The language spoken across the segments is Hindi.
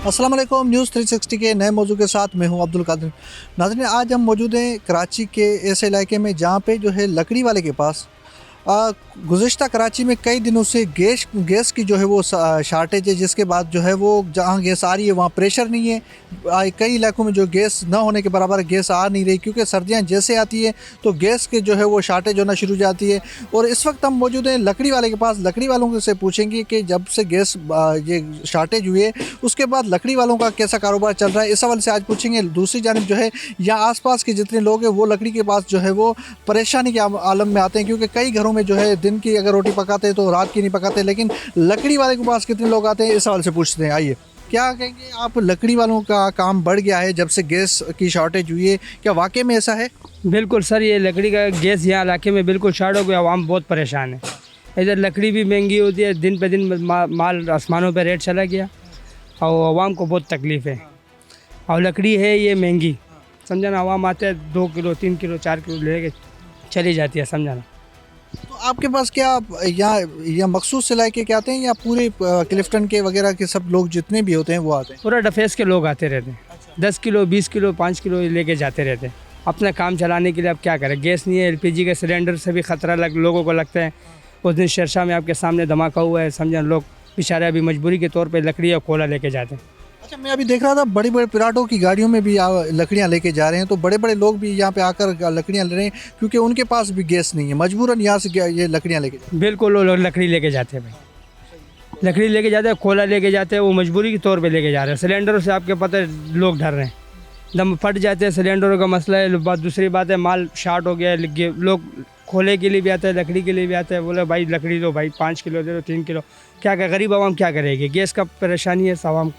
अस्सलाम वालेकुम। न्यूज़ 360 के नए मौजू के साथ मैं हूं अब्दुल कादिर। नाज़रीन, आज हम मौजूद हैं कराची के ऐसे इलाके में जहां पे जो है लकड़ी वाले के पास गुज़िश्ता कराची में कई दिनों से गैस की जो है वो शार्टेज है, जिसके बाद जो है वो जहाँ गैस आ रही है वहाँ प्रेशर नहीं है। कई इलाकों में जो गैस न होने के बराबर गैस आ नहीं रही, क्योंकि सर्दियाँ जैसे आती है तो गैस के जो है वो शार्टेज होना शुरू हो जाती है। और इस वक्त हम मौजूद हैं लकड़ी वाले के पास। लकड़ी वालों से पूछेंगे कि जब से गैस ये शार्टेज हुई है उसके बाद लकड़ी वालों का कैसा कारोबार चल रहा है, इस हवाले से आज पूछेंगे। दूसरी जानिब जो है यहाँ आसपास के जितने लोग हैं वो लकड़ी के पास जो है वो परेशानी के आलम में आते हैं, क्योंकि कई घरों में जो है दिन की अगर रोटी पकाते हैं तो रात की नहीं पकाते। लेकिन लकड़ी वाले के पास कितने लोग आते हैं, इस सवाल से पूछते हैं। आइए, क्या कहेंगे आप, लकड़ी वालों का काम बढ़ गया है जब से गैस की शॉर्टेज हुई है, क्या वाकई में ऐसा है? बिल्कुल सर, ये लकड़ी का गैस यहाँ इलाके में बिल्कुल शॉर्ट हो गया। आवाम बहुत परेशान है। इधर लकड़ी भी महंगी होती है, दिन पे दिन माल आसमानों पे रेट चला गया और आवाम को बहुत तकलीफ़ है। और लकड़ी है ये महंगी, समझा ना। आवाम आते हैं 2 किलो 3 किलो 4 किलो लेके चली जाती है, समझा ना। तो आपके पास क्या यहाँ मखसूस इलाके के आते हैं या पूरे क्लिफ्टन के वगैरह के सब लोग जितने भी होते हैं वो आते हैं? पूरा डफेस के लोग आते रहते हैं। 10 किलो 20 किलो 5 किलो लेके जाते रहते हैं अपना काम चलाने के लिए। अब क्या करें, गैस नहीं है। एलपीजी के सिलेंडर से भी ख़तरा लोगों को लगता है। उस दिन शरशा में आपके सामने धमाका हुआ है, समझा। लोग बेचारे अभी मजबूरी के तौर पे लकड़ी और कोयला लेके जाते हैं। अच्छा, मैं अभी देख रहा था बड़ी बड़ी पिराटों की गाड़ियों में भी लकड़ियाँ लेके जा रहे हैं, तो बड़े बड़े लोग भी यहाँ पे आकर लकड़ियाँ ले रहे हैं, क्योंकि उनके पास भी गैस नहीं है, मजबूरन यहाँ से ये लकड़ियाँ लेके जा रहे बिल्कुल, वो लोग लकड़ी लेके जाते हैं भाई। लकड़ी लेके जाते हैं, कोयला लेके जाते हैं। वो मजबूरी के तौर पे लेके जा रहे हैं। सिलेंडरों से आपके पता है लोग डर रहे हैं, दम फट जाते हैं। सिलेंडरों का मसला है। दूसरी बात है, माल शार्ट हो गया है। लोग खोले के लिए भी आते हैं, लकड़ी के लिए भी आते हैं। बोले भाई लकड़ी दो भाई, 5 किलो दे दो 3 किलो। क्या गरीब आवाम क्या करेगी? गैस का परेशानी है आवाम।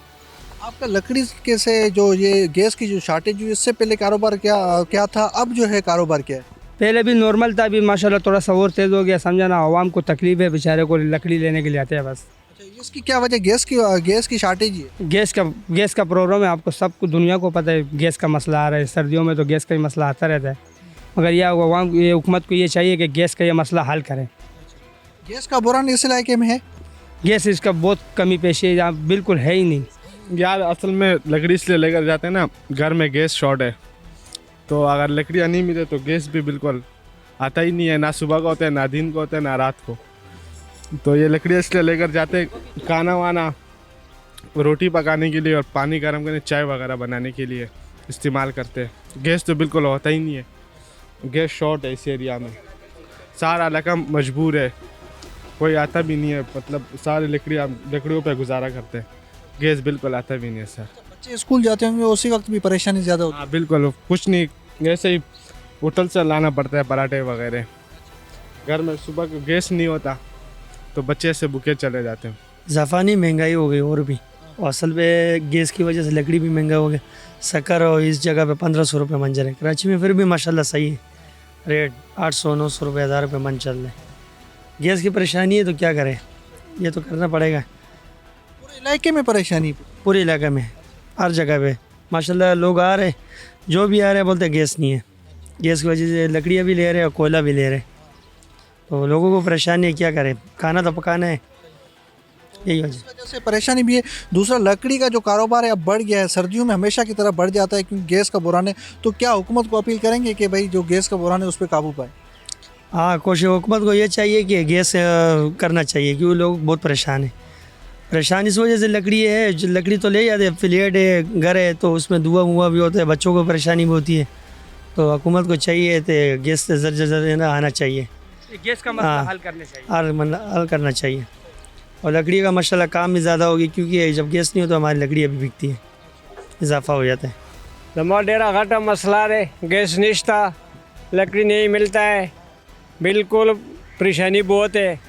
आपका लकड़ी के से जो ये गैस की जो शॉर्टेज हुई, इससे पहले कारोबार क्या था, अब जो है कारोबार क्या है? पहले भी नॉर्मल था, अभी माशाल्लाह थोड़ा सा और तेज़ हो गया, समझा ना। आवाम को तकलीफ है, बेचारे को लकड़ी लेने के लिए आते हैं बस। अच्छा, इसकी क्या वजह? गैस की शॉर्टेज है? गैस का प्रॉब्लम है। आपको सबको दुनिया को पता है गैस का मसला आ रहा है। सर्दियों में तो गैस का ही मसला आता रहता है। मगर यह आवाम ये हुकूमत को ये चाहिए कि गैस का ये मसला हल करें। गैस का बुरान इस इलाके में है? गैस इसका बहुत कमी पेशी है, यहाँ बिल्कुल है ही नहीं यार। असल में लकड़ी इसलिए लेकर जाते हैं ना, घर में गैस शॉर्ट है, तो अगर लकड़ियाँ नहीं मिले तो गैस भी बिल्कुल आता ही नहीं है। ना सुबह को होता है, ना दिन को होता है, ना रात को। तो ये लकड़ियाँ इसलिए लेकर जाते हैं, खाना वाना रोटी पकाने के लिए और पानी गर्म करने, चाय वगैरह बनाने के लिए इस्तेमाल करते हैं। गैस तो बिल्कुल होता ही नहीं है। गैस शॉर्ट है इस एरिया में। सारा इलाका मजबूर है, कोई आता भी नहीं है। मतलब सारे लकड़ियों पर गुजारा करते हैं। गैस बिल्कुल आता भी नहीं है सर। बच्चे स्कूल जाते होंगे, उसी वक्त भी परेशानी ज़्यादा होती है? हाँ बिल्कुल, कुछ नहीं, ऐसे ही होटल से लाना पड़ता है पराठे वगैरह। घर में सुबह को गैस नहीं होता तो बच्चे से भूखे चले जाते हैं। ज़ाफ़ानी महंगाई हो गई और भी, और असल में गैस की वजह से लकड़ी भी महंगा हो गया। शक्कर और इस जगह पे 1500 रुपये मंजर है। कराची में फिर भी माशाल्लाह सही है रेट, 800 900 रुपये 1000 रुपये मन चल रहे हैं। गैस की परेशानी है तो क्या करें, ये तो करना पड़ेगा। पूरे इलाके में परेशानी? पूरे इलाके में हर जगह पे माशाल्लाह लोग आ रहे, जो भी आ रहे हैं बोलते हैं गैस नहीं है। गैस की वजह से लकड़ियाँ भी ले रहे हैं और कोयला भी ले रहे हैं, तो लोगों को परेशानी है। क्या करें, खाना तो पकाना है, यही वजह से परेशानी भी है। दूसरा, लकड़ी का जो कारोबार है अब बढ़ गया है, सर्दियों में हमेशा की तरह बढ़ जाता है क्योंकि गैस का बुरान है। तो क्या हुकूमत को अपील करेंगे कि भाई जो गैस का बुरान है उस पर काबू पाए? हाँ, कोशिश हुकूमत को ये चाहिए कि गैस करना चाहिए, क्योंकि लोग बहुत परेशान हैं। परेशान इस वजह से लकड़ी है, जो लकड़ी तो ले जाते हैं, फ्लैट है, घर है, तो उसमें धुआं हुआ भी होता है, बच्चों को परेशानी भी होती है। तो हुकूमत को चाहिए तो गैस से जर ना आना चाहिए, गैस का मसला हल करने चाहिए, हल करना चाहिए। और लकड़ी का माशाल्लाह काम भी ज़्यादा होगी, क्योंकि जब गैस नहीं हो तो हमारी लकड़ी अभी बिकती है, इजाफा हो जाता है। दमाडेरा घाटा मसला है, गैस निश्ता, लकड़ी नहीं मिलता है, बिल्कुल परेशानी बहुत है।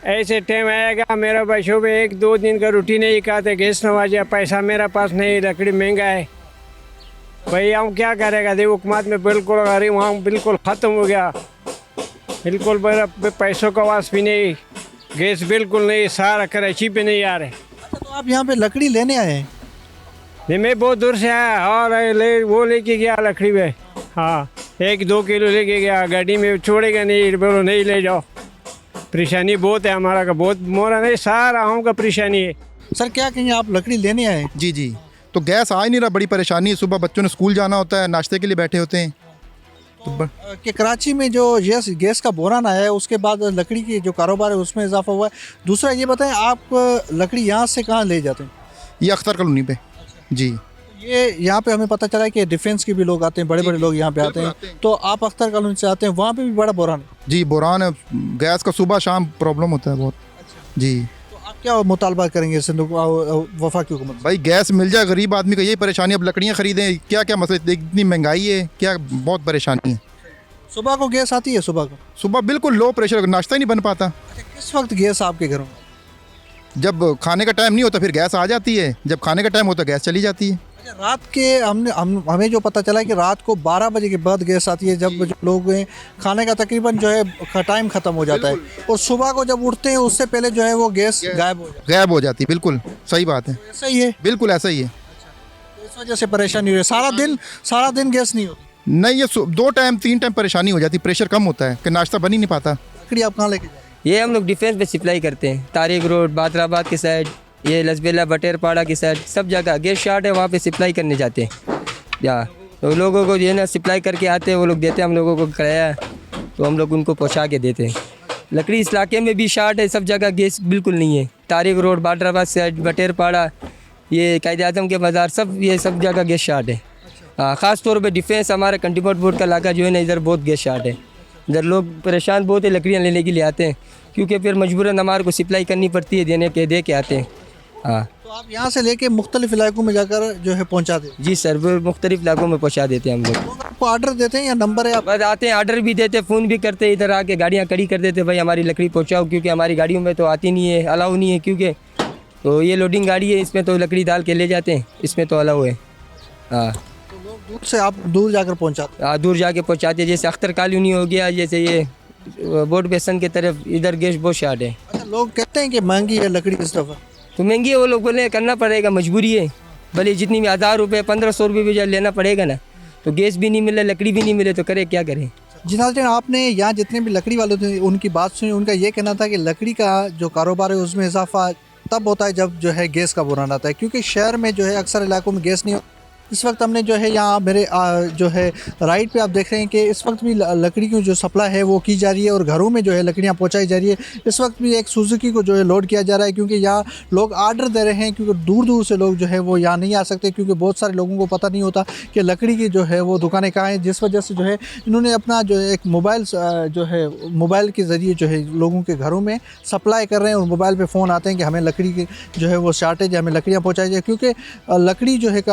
ऐसे टाइम आएगा मेरा बच्चों पे 1-2 दिन का रोटी नहीं खाते, गैस न आ जाए, पैसा मेरा पास नहीं, लकड़ी महंगा है भाई, हम क्या करेगा? देखो हुकूमत में बिल्कुल गरीब, वहाँ बिल्कुल ख़त्म हो गया, बिल्कुल मेरा पैसों का वास भी नहीं, गैस बिल्कुल नहीं, सारा कराची पे नहीं आ रहे। अच्छा, तो आप यहाँ पे लकड़ी लेने आए हैं? नहीं, मैं बहुत दूर से आया और वो लेके गया लकड़ी में। हाँ, 1-2 किलो लेके गया, गाड़ी में छोड़ेगा नहीं, बोलो नहीं ले जाओ। परेशानी बहुत है हमारा का, बहुत मोरा नहीं, सारा हम का परेशानी है। सर, क्या कहेंगे, आप लकड़ी लेने आए हैं? जी जी, तो गैस आ ही नहीं रहा, बड़ी परेशानी है। सुबह बच्चों ने स्कूल जाना होता है, नाश्ते के लिए बैठे होते हैं। कि कराची में जो गैस का बोरान आया है उसके बाद लकड़ी की जो कारोबार है उसमें इजाफा हुआ है। दूसरा ये बताएं, आप लकड़ी यहाँ से कहाँ ले जाते हैं? ये अख्तर कॉलोनी पे जी। ये यहाँ पे हमें पता चला है कि डिफेंस के भी लोग आते हैं, बड़े बड़े लोग यहाँ पे आते हैं। तो आप अख्तर कॉलोनी से आते हैं, वहाँ पे भी बड़ा बोरान है? जी बोरान है, गैस का सुबह शाम प्रॉब्लम होता है बहुत। जी तो आप क्या मुतालबा करेंगे वफाकी हुकूमत? भाई गैस मिल जाए, गरीब आदमी का यही परेशानी। अब लकड़ियाँ खरीदें, क्या क्या मसले, इतनी महंगाई है, क्या बहुत परेशानी है। सुबह को गैस आती है? सुबह को सुबह बिल्कुल लो प्रेशर, नाश्ता ही नहीं बन पाता। किस वक्त गैस आपके घरों में? जब खाने का टाइम नहीं होता फिर गैस आ जाती है, जब खाने का टाइम होता है गैस चली जाती है। रात के हमें जो पता चला है कि रात को 12 बजे के बाद गैस आती है, जब जो लोग खाने का तकरीबन जो है टाइम ख़त्म हो जाता है, और सुबह को जब उठते हैं उससे पहले जो है वो गैस गायब हो जाती है। बिल्कुल सही बात है, ऐसा ही है? बिल्कुल ऐसा ही है। तो इस वजह से परेशानी हो रही है, सारा दिन गैस नहीं होती? नहीं, ये 2 टाइम 3 टाइम परेशानी हो जाती, प्रेशर कम होता है कि नाश्ता बन ही नहीं पाता। लकड़ी आप कहाँ लेके जाते हैं? ये हम लोग डिफेंस पे सप्लाई करते हैं, तारिक रोड, बादराबाद की साइड, ये लसबेला बटेरपाड़ा की साइड, सब जगह गैस शार्ट है, वहाँ पे सप्लाई करने जाते हैं। या तो लोगों को ये ना सप्लाई करके आते हैं, वो लोग देते हैं हम लोगों को किराया, तो हम लोग उनको पहुँचा के देते हैं। लकड़ी इस इलाके में भी शार्ट है, सब जगह गैस बिल्कुल नहीं है। तारिक रोड, बादराबाद साइड, बटेरपाड़ा, ये कायदे आज़म के बाज़ार, सब ये सब जगह गैस शार्ट है। हाँ, ख़ास तौर पे डिफेंस हमारा कंटीपोर्ट बोर्ड का इलाका जो है ना, इधर बहुत गैस शार्ट है। इधर लोग परेशान बहुत है, लकड़ियाँ लेने के लिए आते हैं, क्योंकि फिर मजबूरन हमारे को सप्लाई करनी पड़ती है, दे के आते हैं। हाँ, तो आप यहाँ से लेके मुख्तलिफ इलाकों में जाकर जो है पहुँचा देते जी सर, वो मुख्तलिफ इलाकों में पहुँचा देते हैं हम लोग। हैं? आपको ऑर्डर देते हैं या नंबर है आप? बस आते हैं, आर्डर भी देते, फ़ोन भी करते, इधर आके गाड़ियाँ खड़ी कर देते, भाई हमारी लकड़ी पहुँचाओ, क्योंकि हमारी गाड़ियों में तो आती नहीं है, अलाउ नहीं है, क्योंकि तो ये लोडिंग गाड़ी है, इसमें तो लकड़ी डाल के ले जाते हैं, इसमें तो अलाउ है। हाँ, तो लोग दूर से आप दूर जाकर पहुँचाते हैं? हाँ, दूर जाके पहुँचाते हैं, जैसे अख्तर कॉलोनी हो गया, जैसे ये बोर्ड बेसन की तरफ, इधर गैस बहुत शार्ट है। अच्छा, लोग कहते हैं कि महंगी है लकड़ी इस दफ़ा? तो महंगी है, वो लोग बोले करना पड़ेगा, मजबूरी है, भले जितनी भी 1000 रुपये 1500 रुपये भी जब लेना पड़ेगा ना, तो गैस भी नहीं मिले, लकड़ी भी नहीं मिले, तो करे क्या करें। जी नाज़रीन, आपने यहाँ जितने भी लकड़ी वाले थे उनकी बात सुनी, उनका ये कहना था कि लकड़ी का जो कारोबार है उसमें इजाफा तब होता है जब जो है गैस का बुरान आता है, क्योंकि शहर में जो है अक्सर इलाकों में गैस नहीं होता। इस वक्त हमने जो है यहाँ मेरे जो है राइट पे आप देख रहे हैं कि इस वक्त भी लकड़ी की जो सप्लाई है वो की जा रही है और घरों में जो है लकड़ियाँ पहुँचाई जा रही है। इस वक्त भी एक सुजुकी को जो है लोड किया जा रहा है, क्योंकि यहाँ लोग आर्डर दे रहे हैं, क्योंकि दूर दूर से लोग जो है वो यहाँ नहीं आ सकते, क्योंकि बहुत सारे लोगों को पता नहीं होता कि लकड़ी की जो है वो दुकानें कहाँ हैं, जिस वजह से जो है इन्होंने अपना जो है एक मोबाइल के ज़रिए जो है लोगों के घरों में सप्लाई कर रहे हैं, और मोबाइल पर फ़ोन आते हैं कि हमें लकड़ी की जो है वो शॉर्टेज है, हमें लकड़ियाँ पहुँचाई जाए, क्योंकि लकड़ी जो है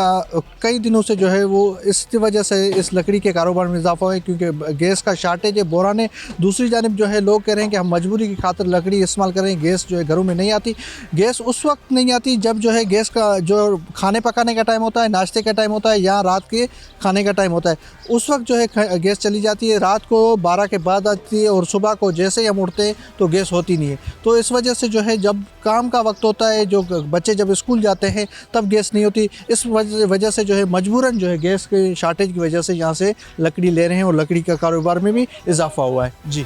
कई दिनों से जो है वो इस वजह से इस लकड़ी के कारोबार में इजाफा है, क्योंकि गैस का शार्टेज है, बोरान है। दूसरी जानिब जो है लोग कह रहे हैं कि हम मजबूरी की खातिर लकड़ी इस्तेमाल कर रहे हैं, गैस जो है घरों में नहीं आती। गैस उस वक्त नहीं आती जब जो है गैस का जो खाने पकाने का टाइम होता है, नाश्ते का टाइम होता है, या रात के खाने का टाइम होता है, उस वक्त जो है गैस चली जाती है। रात को 12 के बाद आती है, और सुबह को जैसे ही हम उठते हैं तो गैस होती नहीं है। तो इस वजह से जो है जब काम का वक्त होता है, जो बच्चे जब स्कूल जाते हैं तब गैस नहीं होती। इस वजह से जो है मजबूरन जो है गैस के शार्टेज की वजह से यहाँ से लकड़ी ले रहे हैं, और लकड़ी का कारोबार में भी इजाफा हुआ है। जी।